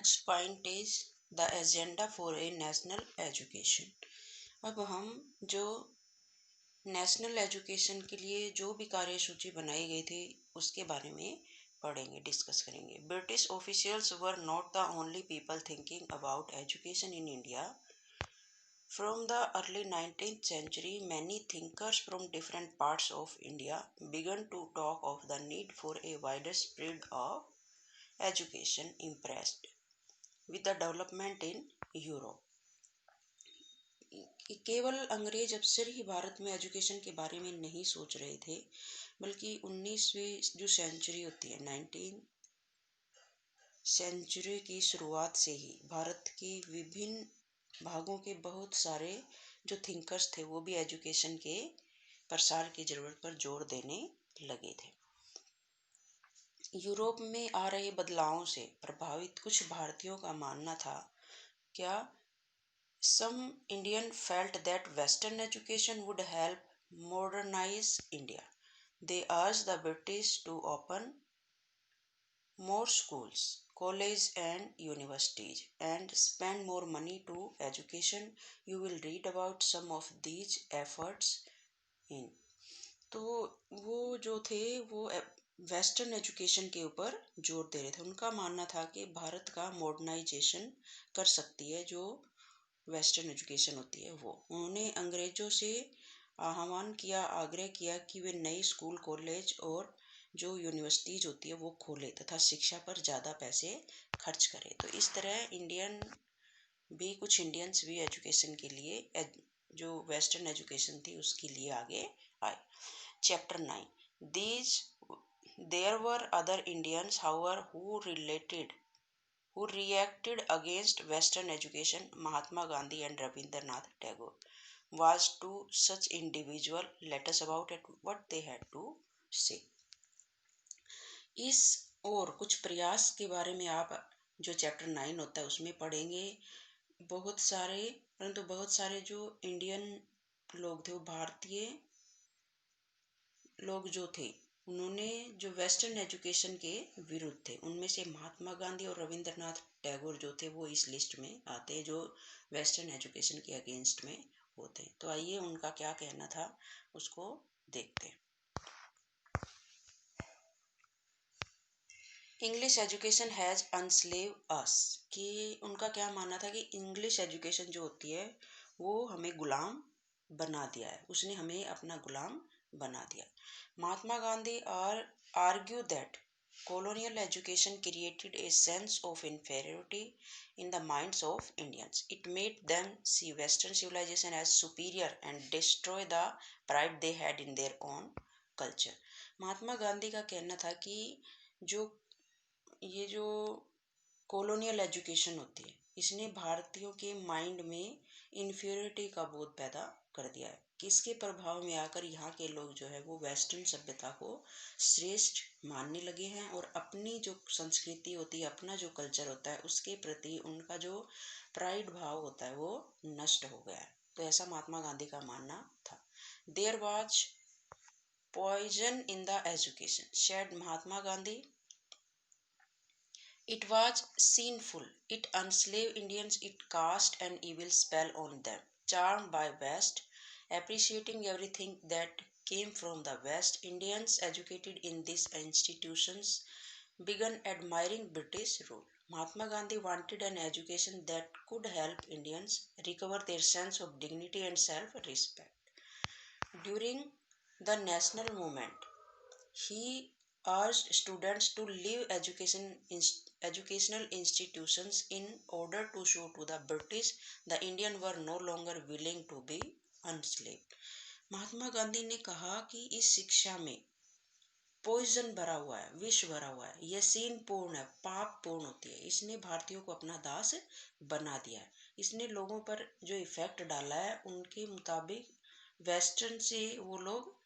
Next point is the agenda for a national education. अब हम जो नेशनल एजुकेशन के लिए जो भी कार्यसूची बनाई गई थी उसके बारे में पढ़ेंगे, डिस्कस करेंगे। British officials were not the only people thinking about education in India. From the early 19th century, many thinkers from different parts of India began to talk of the need for a wider spread of education, impressed with the development in Europe. केवल अंग्रेज अफसर ही भारत में education के बारे में नहीं सोच रहे थे, बल्कि 19वीं जो सेंचुरी होती है, 19 सेंचुरी की शुरुआत से ही भारत के विभिन्न भागों के बहुत सारे जो थिंकर्स थे वो भी एजुकेशन के प्रसार की जरूरत पर जोर देने लगे थे। यूरोप में आ रहे बदलावों से प्रभावित कुछ भारतीयों का मानना था, क्या some Indian felt that Western education would help modernize India. They urged the British to open more schools, colleges and universities and spend more money to education. You will read about some of these efforts in. तो वो जो थे वो western education के ऊपर जोर दे रहे थे। उनका मानना था कि भारत का मॉडर्नाइजेशन कर सकती है जो वेस्टर्न एजुकेशन होती है वो। उन्होंने अंग्रेजों से आह्वान किया, आग्रह किया कि वे नए स्कूल, कॉलेज और जो यूनिवर्सिटीज होती है वो खोले तथा शिक्षा पर ज़्यादा पैसे खर्च करें। तो इस तरह कुछ इंडियंस भी एजुकेशन के लिए जो वेस्टर्न एजुकेशन थी उसके लिए आगे आए। Chapter 9 these there were other Indians however who reacted against Western education. Mahatma Gandhi and Rabindranath Tagore was to such individual. Let us about it what they had to say. इस और कुछ प्रयास के बारे में आप जो चैप्टर 9 होता है उसमें पढ़ेंगे। बहुत सारे जो इंडियन लोग थे, वो भारतीय लोग जो थे, उन्होंने जो वेस्टर्न एजुकेशन के विरुद्ध थे। उनमें से महात्मा गांधी और रविंद्रनाथ टैगोर जो थे वो इस लिस्ट में आते हैं जो वेस्टर्न एजुकेशन के अगेंस्ट में होते हैं। तो आइए उनका क्या कहना था उसको देखते हैं। इंग्लिश एजुकेशन हैज अनस्लेव अस, कि उनका क्या मानना था कि इंग्लिश एजुकेशन जो होती है वो हमें गुलाम बना दिया है, उसने हमें अपना गुलाम बना दिया। Mahatma Gandhi argued that colonial education created a sense of inferiority in the minds of Indians. It made them see Western civilization as superior and destroy the pride they had in their own culture. Mahatma Gandhi का कहना था कि ये जो colonial education होती है इसने भारतीयों के माइंड में इन्फीरियरिटी का बोध पैदा कर दिया है। किसके प्रभाव में आकर यहाँ के लोग जो है वो वेस्टर्न सभ्यता को श्रेष्ठ मानने लगे हैं और अपनी जो संस्कृति होती है, अपना जो कल्चर होता है उसके प्रति उनका जो प्राइड भाव होता है वो नष्ट हो गया है। तो ऐसा महात्मा गांधी का मानना था। There was poison in the education, said Mahatma Gandhi. It was sinful. It enslaved Indians. It cast an evil spell on them. Charmed by West, appreciating everything that came from the West, Indians educated in these institutions began admiring British rule. Mahatma Gandhi wanted an education that could help Indians recover their sense of dignity and self-respect. During the national movement, he urged students to leave educational institutions in order to show to the British the Indian were no longer willing to be enslaved. Mahatma Gandhi ने कहा कि इस शिक्षा में poison भरा हुआ है, विष भरा हुआ है, यह सीनपूर्ण है, पाप पूर्ण होती है। इसने भारतीयों को अपना दास बना दिया है। इसने लोगों पर जो इफेक्ट डाला है उनके मुताबिक वेस्टर्न से वो लोग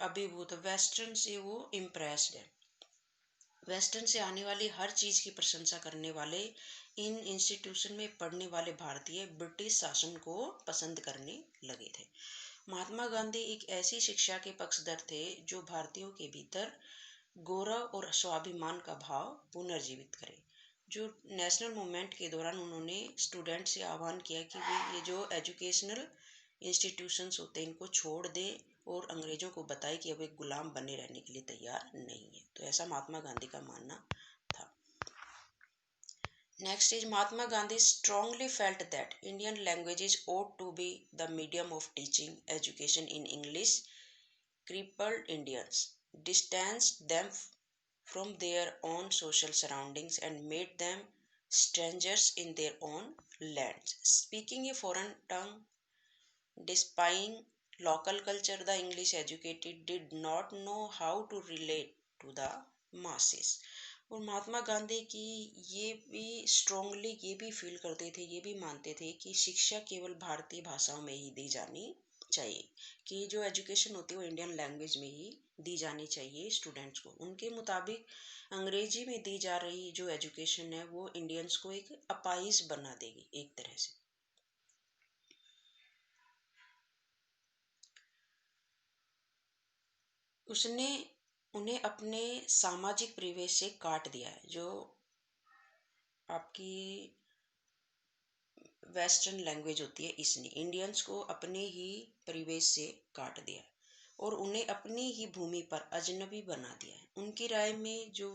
अभिभूत, वेस्टर्न से वो इम्प्रेस्ड है। वेस्टर्न से आने वाली हर चीज की प्रशंसा करने वाले इन इंस्टीट्यूशन में पढ़ने वाले भारतीय ब्रिटिश शासन को पसंद करने लगे थे। महात्मा गांधी एक ऐसी शिक्षा के पक्षधर थे जो भारतीयों के भीतर गौरव और स्वाभिमान का भाव पुनर्जीवित करे। जो नेशनल मूवमेंट के दौरान उन्होंने स्टूडेंट से आह्वान किया कि वे ये जो एजुकेशनल इंस्टीट्यूशंस होते हैं इनको छोड़ दें और अंग्रेजों को बताए कि अब एक गुलाम बने रहने के लिए तैयार नहीं है। तो ऐसा महात्मा गांधी का मानना था। Next is Mahatma Gandhi strongly felt that Indian languages ought to be the medium of teaching education in English. Crippled Indians distanced them from their own social surroundings and made them strangers in their own lands. Speaking a foreign tongue, despite local culture, the English educated did not know how to relate to the masses. और महात्मा गांधी की ये भी strongly ये भी feel करते थे, ये भी मानते थे कि शिक्षा केवल भारतीय भाषाओं में ही दी जानी चाहिए, कि जो एजुकेशन होती है वो इंडियन लैंग्वेज में ही दी जानी चाहिए स्टूडेंट्स को। उनके मुताबिक अंग्रेजी में दी जा रही जो एजुकेशन है वो इंडियंस को एक अपाहिज बना देगी एक तरह से। उसने उन्हें अपने सामाजिक परिवेश से काट दिया है। जो आपकी वेस्टर्न लैंग्वेज होती है इसने इंडियंस को अपने ही परिवेश से काट दिया और उन्हें अपनी ही भूमि पर अजनबी बना दिया है। उनकी राय में जो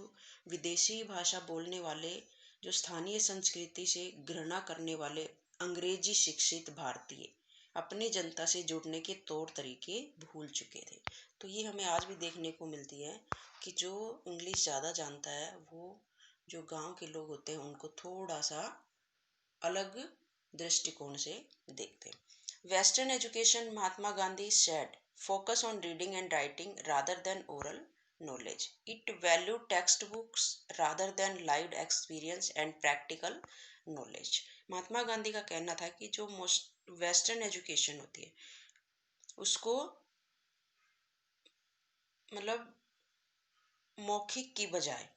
विदेशी भाषा बोलने वाले, जो स्थानीय संस्कृति से घृणा करने वाले अंग्रेजी शिक्षित भारतीय अपने जनता से जुड़ने के तौर तरीके भूल चुके थे। तो ये हमें आज भी देखने को मिलती है कि जो इंग्लिश ज़्यादा जानता है वो जो गांव के लोग होते हैं उनको थोड़ा सा अलग दृष्टिकोण से देखते हैं। Western education, Mahatma Gandhi said, focus on reading and writing rather than oral knowledge. It valued textbooks rather than lived experience and practical knowledge. Mahatma Gandhi का कहना था कि जो वेस्टर्न एजुकेशन होती है उसको मतलब मौखिक की बजाय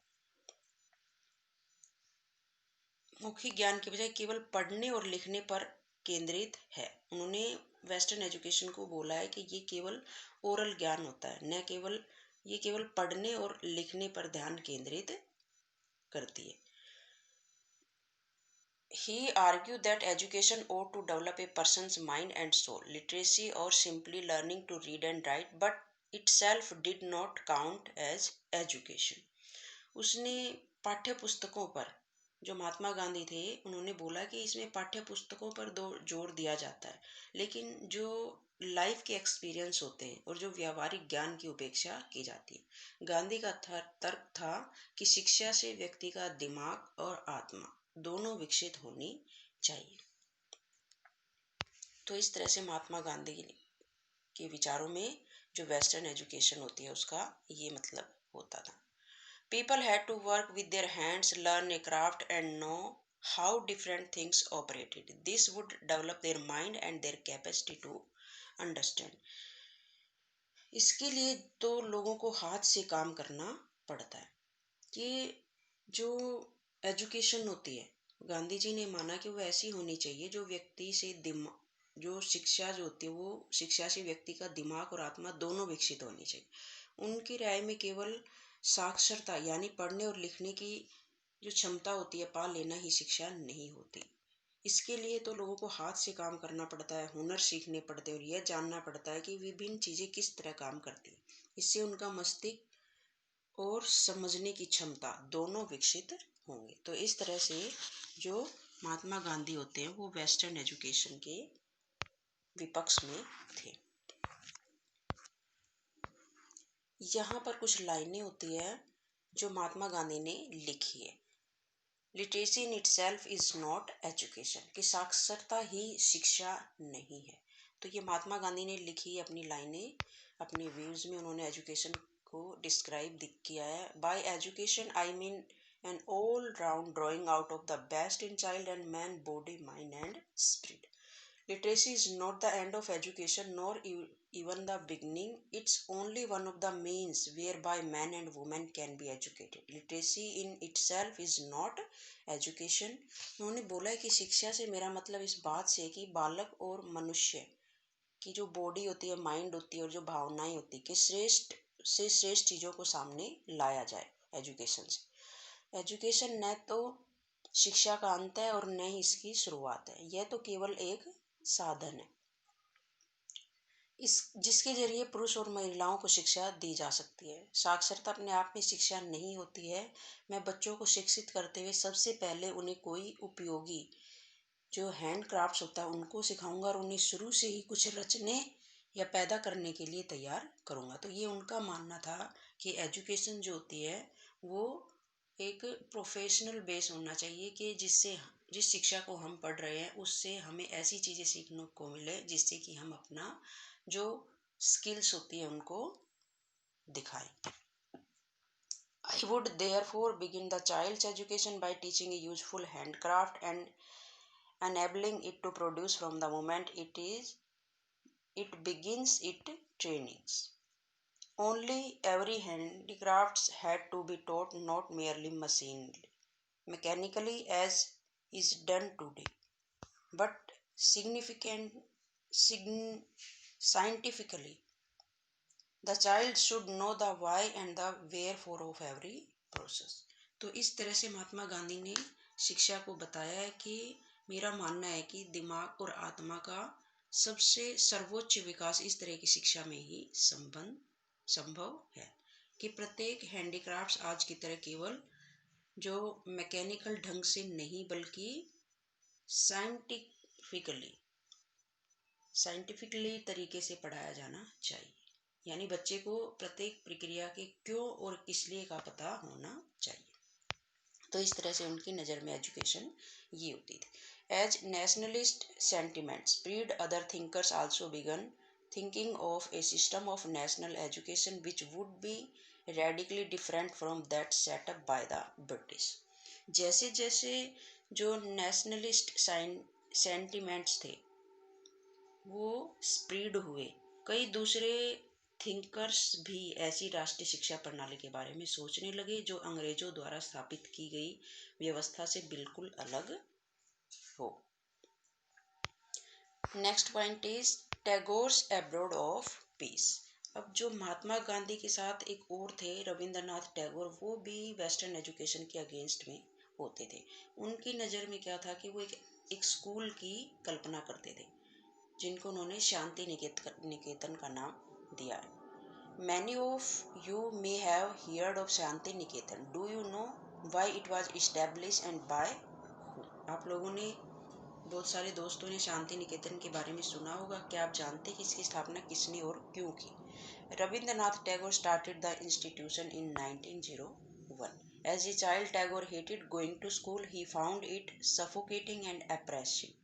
मौखिक ज्ञान के बजाय केवल पढ़ने और लिखने पर केंद्रित है। उन्होंने वेस्टर्न एजुकेशन को बोला है कि ये केवल ओरल ज्ञान होता है, न केवल ये केवल पढ़ने और लिखने पर ध्यान केंद्रित करती है। He argued that education ought to develop a person's mind and soul. Literacy or simply learning to read and write but itself did not count as education. उसने पाठ्य पुस्तकों पर, जो महात्मा गांधी थे उन्होंने बोला कि इसमें पाठ्य पुस्तकों पर दो जोर दिया जाता है, लेकिन जो लाइफ के एक्सपीरियंस होते हैं और जो व्यावहारिक ज्ञान की उपेक्षा की जाती है। गांधी का तर्क था कि शिक्षा से व्यक्ति का दिमाग और आत्मा दोनों विकसित होनी चाहिए। तो इस तरह से महात्मा गांधी के विचारों में जो वेस्टर्न एजुकेशन होती है उसका ये मतलब होता था। People had to work with their hands, learn a craft, and know how different things operated. This would develop their mind and their capacity to understand. इसके लिए तो लोगों को हाथ से काम करना पड़ता है। कि जो एजुकेशन होती है, गांधी जी ने माना कि वो ऐसी होनी चाहिए जो व्यक्ति से जो शिक्षा जो होती है वो शिक्षा से व्यक्ति का दिमाग और आत्मा दोनों विकसित होनी चाहिए। उनकी राय में केवल साक्षरता यानी पढ़ने और लिखने की जो क्षमता होती है पा लेना ही शिक्षा नहीं होती। इसके लिए तो लोगों को हाथ से काम करना पड़ता है, हुनर सीखने पड़ते हैं और यह जानना पड़ता है कि विभिन्न चीज़ें किस तरह काम करती हैं। इससे उनका मस्तिष्क और समझने की क्षमता दोनों विकसित होंगे। तो इस तरह से जो महात्मा गांधी होते हैं वो वेस्टर्न एजुकेशन के विपक्ष में थे। यहाँ पर कुछ लाइनें होती है जो महात्मा गांधी ने लिखी है। Literacy in itself is not education, कि साक्षरता ही शिक्षा नहीं है। तो ये महात्मा गांधी ने लिखी अपनी लाइनें, अपने व्यूज में उन्होंने एजुकेशन को डिस्क्राइब किया है। By education I mean an all round drawing out of the best in child and man body mind and spirit. Literacy is not the end of education nor even the beginning. It's only one of the means whereby men and women can be educated. Literacy in itself is not education. उन्होंने बोला है कि शिक्षा से मेरा मतलब इस बात से कि बालक और मनुष्य की जो बॉडी होती है, माइंड होती है और जो भावनाएं होती है कि श्रेष्ठ से श्रेष्ठ चीज़ों को सामने लाया जाए एजुकेशन से। एजुकेशन न तो शिक्षा का अंत है और न ही इसकी शुरुआत है। यह तो केवल एक साधन है इस जिसके जरिए पुरुष और महिलाओं को शिक्षा दी जा सकती है। साक्षरता अपने आप में शिक्षा नहीं होती है। मैं बच्चों को शिक्षित करते हुए सबसे पहले उन्हें कोई उपयोगी जो हैंड क्राफ्ट्स होता है उनको सिखाऊंगा और उन्हें शुरू से ही कुछ रचने या पैदा करने के लिए तैयार करूंगा। तो ये उनका मानना था कि एजुकेशन जो होती है वो एक प्रोफेशनल बेस होना चाहिए कि जिस शिक्षा को हम पढ़ रहे हैं उससे हमें ऐसी चीज़ें सीखने को मिले जिससे कि हम अपना जो स्किल्स होती है उनको दिखाएं। I would therefore begin the child's education by teaching a useful handcraft and enabling it to produce from the moment it begins its trainings. Only every handicrafts had to be taught, not merely mechanically as is done today, but significant scientifically. The child should know the why and the wherefore of every process. तो इस तरह से महात्मा गांधी ने शिक्षा को बताया है कि मेरा मानना है कि दिमाग और आत्मा का सबसे सर्वोच्च विकास इस तरह की शिक्षा में ही संभव है कि प्रत्येक हैंडीक्राफ्ट्स आज की तरह केवल जो मैकेनिकल ढंग से नहीं बल्कि साइंटिफिकली तरीके से पढ़ाया जाना चाहिए। यानी बच्चे को प्रत्येक प्रक्रिया के क्यों और किस लिए का पता होना चाहिए। तो इस तरह से उनकी नज़र में एजुकेशन ये होती थी। As nationalist sentiments spread other thinkers also began thinking of a system of national education which would be radically different from that set up by the British. जैसे जैसे जो नेशनलिस्ट सेंटिमेंट्स थे वो स्प्रेड हुए, कई दूसरे थिंकर्स भी ऐसी राष्ट्रीय शिक्षा प्रणाली के बारे में सोचने लगे जो अंग्रेजों द्वारा स्थापित की गई व्यवस्था से बिल्कुल अलग हो। Next point is Tagore's abroad of peace. अब जो महात्मा गांधी के साथ एक और थे रविंद्रनाथ टैगोर, वो भी वेस्टर्न एजुकेशन के अगेंस्ट में होते थे। उनकी नज़र में क्या था कि वो एक स्कूल की कल्पना करते थे जिनको उन्होंने शांति निकेतन का नाम दिया है। Many of you may have heard of Shanti Niketan. Do you know why it was established and by who? आप लोगों ने बहुत सारे दोस्तों ने शांति निकेतन के बारे में सुना होगा। क्या आप जानते हैं कि इसकी स्थापना किसने और क्यों की? Rabindranath Tagore started the institution in 1901. As a child, Tagore hated going to school. He found it suffocating and oppressive.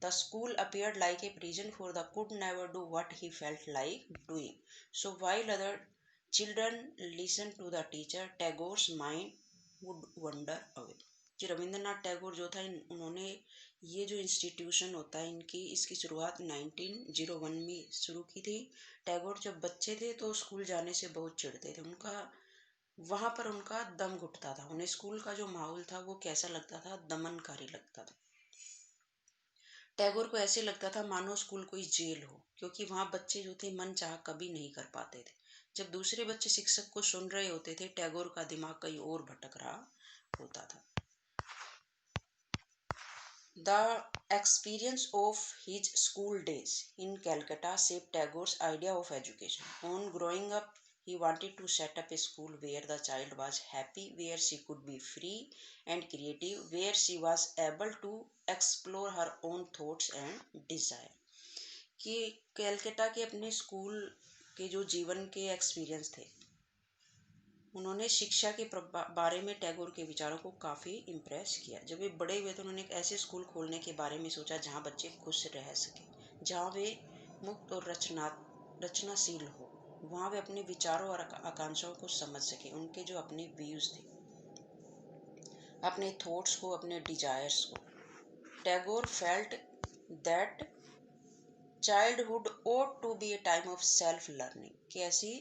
The school appeared like a prison for the could never do what he felt like doing. So while other children listened to the teacher, Tagore's mind would wander away. जी रविंद्रनाथ टैगोर जो था उन्होंने ये जो institution होता है इसकी शुरुआत 1901 में शुरू की थी। टैगोर जब बच्चे थे तो स्कूल जाने से बहुत चिढ़ते थे। वहाँ पर उनका दम घुटता था। उन्हें स्कूल का जो माहौल था वो कैसा लगता था? दमनकारी लगता था। टैगोर को ऐसे लगता था मानो स्कूल कोई जेल हो, क्योंकि वहाँ बच्चे जो थे मन चाह कभी नहीं कर पाते थे। जब दूसरे बच्चे शिक्षक को सुन रहे होते थे टैगोर का दिमाग कहीं और भटक रहा होता था। The experience of his school days in Calcutta shaped Tagore's idea of education. On growing up, he wanted to set up a school where the child was happy, where she could be free and creative, where she was able to explore her own thoughts and desire. कि कैलकाटा के अपने school के जो जीवन के experience थे उन्होंने शिक्षा के बारे में टैगोर के विचारों को काफ़ी इम्प्रेस किया। जब वे बड़े हुए तो उन्होंने एक ऐसे स्कूल खोलने के बारे में सोचा जहाँ बच्चे खुश रह सकें, जहाँ वे मुक्त और रचनाशील हो, वहाँ वे अपने विचारों और आकांक्षाओं को समझ सकें, उनके जो अपने व्यूज़ थे, अपने थॉट्स को, अपने डिजायर्स को। Tagore felt that childhood ought to be a time of self learning, कि ऐसी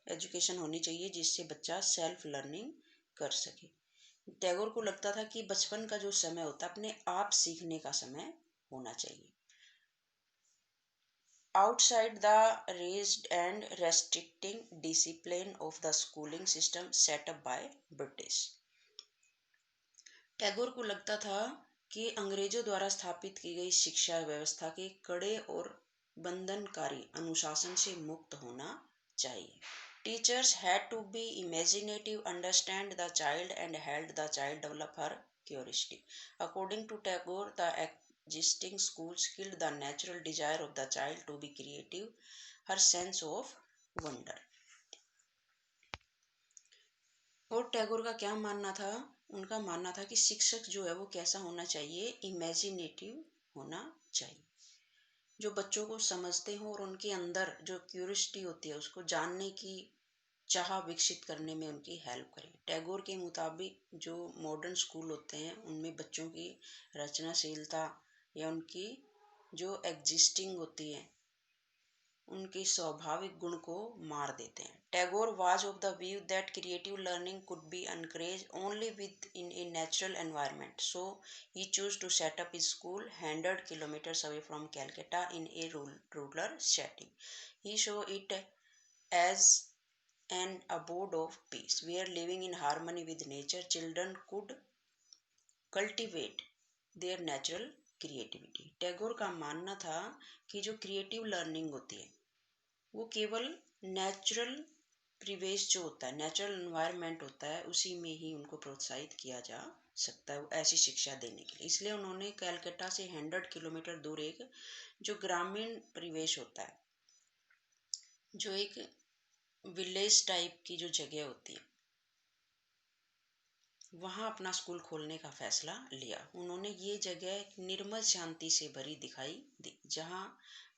एजुकेशन होनी चाहिए जिससे बच्चा सेल्फ लर्निंग कर सके। टैगोर को लगता था कि बचपन का जो समय होता है अपने आप सीखने का समय होना चाहिए। Outside the raised and restricting discipline of the schooling system set up by British, Tagore को लगता था कि अंग्रेजों द्वारा स्थापित की गई शिक्षा व्यवस्था के कड़े और बंधनकारी अनुशासन से मुक्त होना चाहिए. Teachers had to be imaginative, understand the child, and help the child develop her curiosity. According to Tagore, the existing schools killed the natural desire of the child to be creative, her sense of wonder. और टैगोर का क्या मानना था? उनका मानना था कि शिक्षक जो है वो कैसा होना चाहिए? इमेजिनेटिव होना चाहिए, जो बच्चों को समझते हो और उनके अंदर जो क्यूरियोसिटी होती है उसको जानने की चाह विकसित करने में उनकी हेल्प करें. टैगोर के मुताबिक जो मॉडर्न स्कूल होते हैं उनमें बच्चों की रचनाशीलता या उनकी जो एग्जिस्टिंग होती है उनके स्वाभाविक गुण को मार देते हैं. Tagore was of the view that creative learning could be encourage only within a natural environment, so he chose to set up his school 100 kilometers away from Calcutta in a rural setting. He saw it as an abode of peace, where living in harmony with nature, children could cultivate their natural creativity. Tagore का मानना था कि जो creative learning होती है वो केवल natural परिवेश जो होता है, नेचुरल एनवायरनमेंट होता है, उसी में ही उनको प्रोत्साहित किया जा सकता है ऐसी शिक्षा देने के लिए. इसलिए उन्होंने कैलकाटा से 100 किलोमीटर दूर एक जो ग्रामीण परिवेश होता है, जो एक विलेज टाइप की जो जगह होती है, वहाँ अपना स्कूल खोलने का फैसला लिया. उन्होंने ये जगह निर्मल शांति से भरी दिखाई दी, जहाँ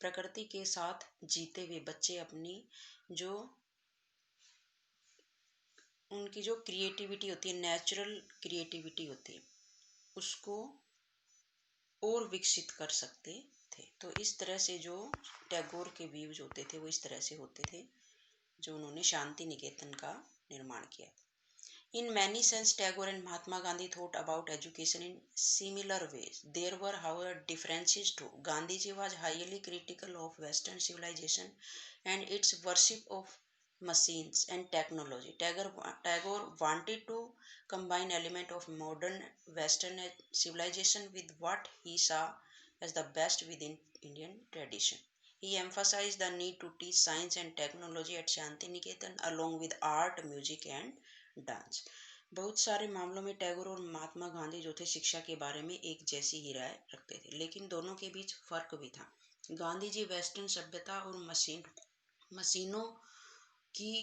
प्रकृति के साथ जीते हुए बच्चे अपनी जो उनकी जो क्रिएटिविटी होती है, नेचुरल क्रिएटिविटी होती है, उसको और विकसित कर सकते थे. तो इस तरह से जो टैगोर के व्यूज होते थे वो इस तरह से होते थे, जो उन्होंने शांति निकेतन का निर्माण किया. In many sense, Tagore and Mahatma Gandhi thought about education in similar ways. There were, however, differences too. Gandhiji was highly critical of Western civilization and its worship of machines and technology. Tagore wanted to combine elements of modern Western civilization with what he saw as the best within Indian tradition. He emphasized the need to teach science and technology at Shantiniketan along with art, music, and dance. बहुत सारे मामलों में टैगोर और महात्मा गांधी जो थे शिक्षा के बारे में एक जैसी ही राय रखते थे, लेकिन दोनों के बीच फर्क भी था. गांधी जी वेस्टर्न सभ्यता और मशीनों की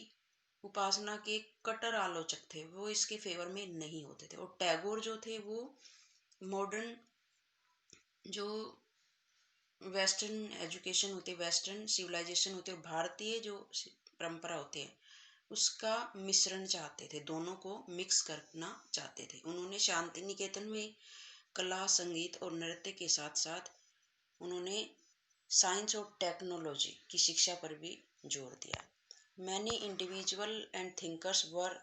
उपासना के कट्टर आलोचक थे, वो इसके फेवर में नहीं होते थे. और टैगोर जो थे वो मॉडर्न जो वेस्टर्न एजुकेशन होती है, वेस्टर्न सिविलाइजेशन होती है, भारतीय जो परंपरा होती है उसका मिश्रण चाहते थे, दोनों को मिक्स करना चाहते थे. उन्होंने शांति निकेतन में कला, संगीत और नृत्य के साथ साथ उन्होंने साइंस और टेक्नोलॉजी की शिक्षा पर भी जोर दिया. Many individual and thinkers were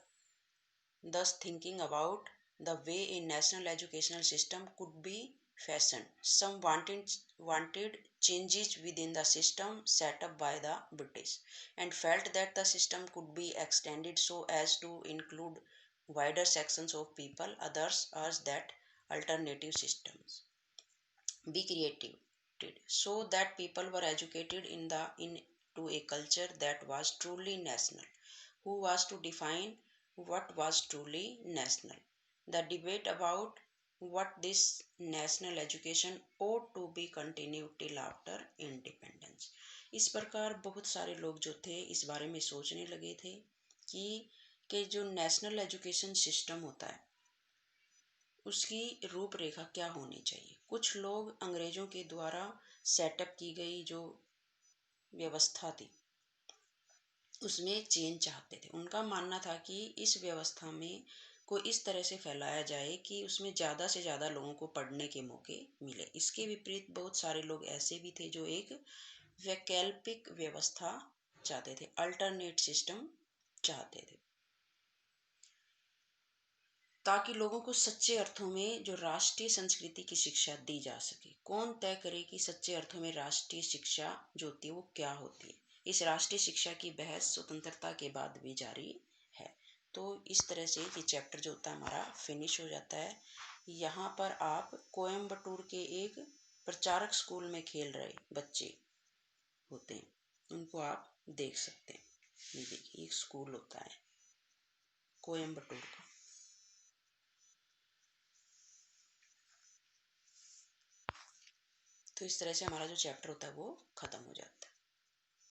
thus thinking about the way a national educational system could be fashioned. Some wanted changes within the system set up by the British and felt that the system could be extended so as to include wider sections of people. Others urged that alternative systems be created so that people were educated into a culture that was truly national. Who was to define what was truly national? The debate about what this national education ought to be continued till after independence. इस प्रकार बहुत सारे लोग जो थे इस बारे में सोचने लगे थे कि जो नेशनल एजुकेशन सिस्टम होता है उसकी रूपरेखा क्या होनी चाहिए. कुछ लोग अंग्रेजों के द्वारा सेटअप की गई जो व्यवस्था थी उसमें चेंज चाहते थे. उनका मानना था कि इस व्यवस्था में को इस तरह से फैलाया जाए कि उसमें ज़्यादा से ज़्यादा लोगों को पढ़ने के मौके मिले. इसके विपरीत बहुत सारे लोग ऐसे भी थे जो एक वैकल्पिक व्यवस्था चाहते थे, अल्टरनेट सिस्टम चाहते थे, ताकि लोगों को सच्चे अर्थों में जो राष्ट्रीय संस्कृति की शिक्षा दी जा सके. कौन तय करे कि सच्चे अर्थों में राष्ट्रीय शिक्षा जो होती है वो क्या होती है? इस राष्ट्रीय शिक्षा की बहस स्वतंत्रता के बाद भी जारी है. तो इस तरह से ये चैप्टर जो होता है हमारा फिनिश हो जाता है. यहाँ पर आप कोयम्बटूर के एक प्रचारक स्कूल में खेल रहे बच्चे होते हैं, उनको आप देख सकते हैं। ये देखिए एक स्कूल होता है कोयम्बटूर का। तो इस तरह से हमारा जो चैप्टर होता है वो ख़त्म हो जाता है।